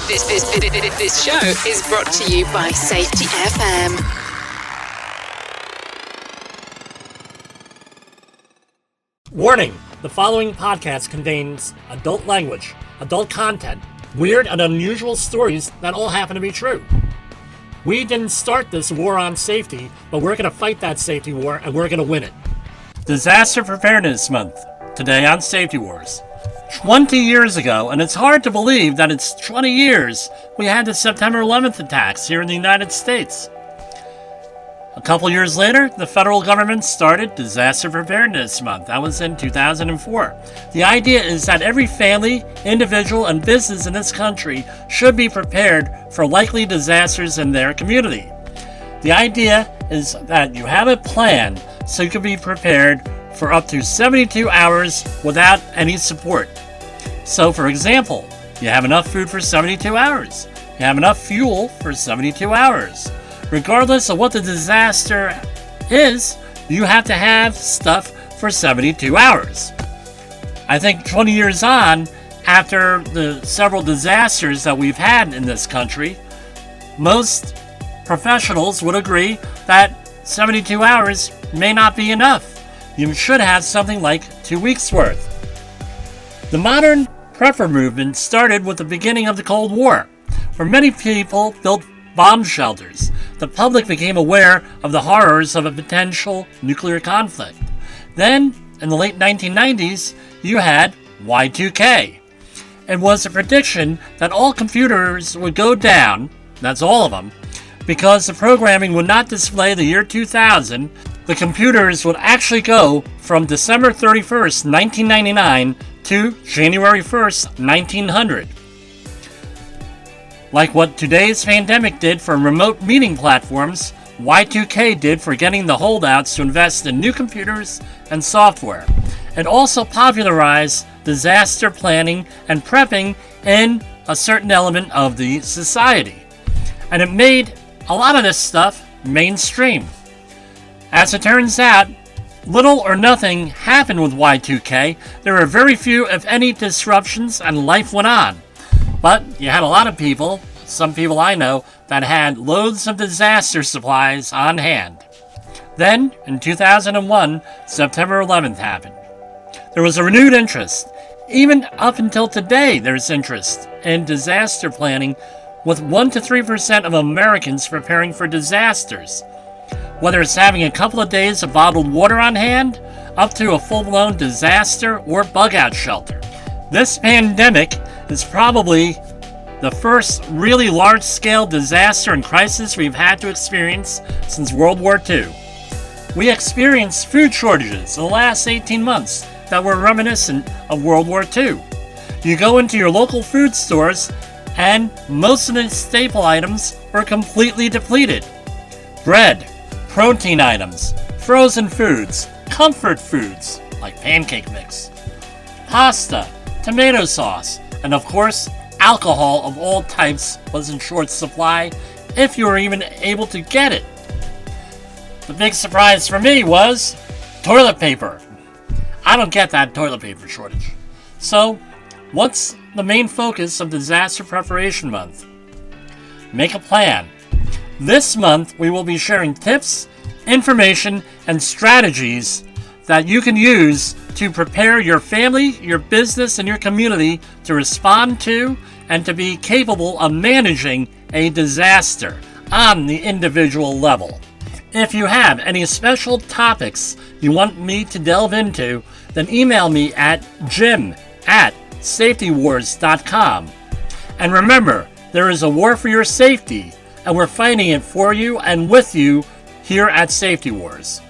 This show is brought to you by Safety FM. Warning! The following podcast contains adult language, adult content, weird and unusual stories that all happen to be true. We didn't start this war on safety, but we're going to fight that safety war and we're going to win it. Disaster Preparedness Month, today on Safety Wars. 20 years ago, and it's hard to believe that it's 20 years, we had the September 11th attacks here in the United States. A couple years later, the federal government started Disaster Preparedness Month. That was in 2004. The idea is that every family, individual, and business in this country should be prepared for likely disasters in their community. The idea is that you have a plan so you can be prepared for up to 72 hours without any support. So, for example, you have enough food for 72 hours. You have enough fuel for 72 hours. Regardless of what the disaster is, you have to have stuff for 72 hours. I think 20 years on, after the several disasters that we've had in this country, most professionals would agree that 72 hours may not be enough. You should have something like 2 weeks' worth. The modern prepper movement started with the beginning of the Cold War, where many people built bomb shelters. The public became aware of the horrors of a potential nuclear conflict. Then, in the late 1990s, you had Y2K. It was a prediction that all computers would go down, that's all of them, because the programming would not display the year 2000. The computers would actually go from December 31st, 1999 to January 1st, 1900. Like what today's pandemic did for remote meeting platforms, Y2K did for getting the holdouts to invest in new computers and software. It also popularized disaster planning and prepping in a certain element of the society. And it made a lot of this stuff mainstream. As it turns out, little or nothing happened with Y2K. There were very few, if any, disruptions and life went on. But you had a lot of people, some people I know, that had loads of disaster supplies on hand. Then, in 2001, September 11th happened. There was a renewed interest. Even up until today, there's interest in disaster planning, with 1 to 3% of Americans preparing for disasters. Whether it's having a couple of days of bottled water on hand, up to a full-blown disaster or bug-out shelter. This pandemic is probably the first really large-scale disaster and crisis we've had to experience since World War II. We experienced food shortages in the last 18 months that were reminiscent of World War II. You go into your local food stores, and most of the staple items were completely depleted. Bread, protein items, frozen foods, comfort foods like pancake mix, pasta, tomato sauce, and of course, alcohol of all types was in short supply, if you were even able to get it. The big surprise for me was toilet paper. I don't get that toilet paper shortage. So, what's the main focus of Disaster Preparation Month? Make a plan. This month, we will be sharing tips, information, and strategies that you can use to prepare your family, your business, and your community to respond to and to be capable of managing a disaster on the individual level. If you have any special topics you want me to delve into, then email me at jim@safetywars.com. And remember, there is a war for your safety, and we're fighting it for you and with you here at Safety Wars.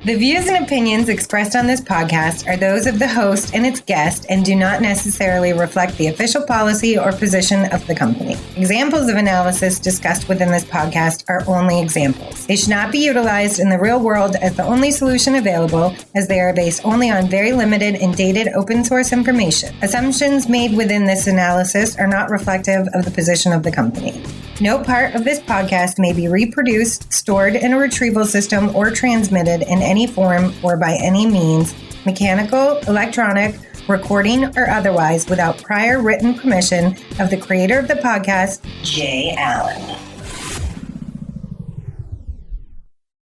The views and opinions expressed on this podcast are those of the host and its guest and do not necessarily reflect the official policy or position of the company. Examples of analysis discussed within this podcast are only examples. They should not be utilized in the real world as the only solution available, as they are based only on very limited and dated open source information. Assumptions made within this analysis are not reflective of the position of the company. No part of this podcast may be reproduced, stored in a retrieval system, or transmitted in any form or by any means, mechanical, electronic, recording or otherwise without prior written permission of the creator of the podcast, Jay Allen.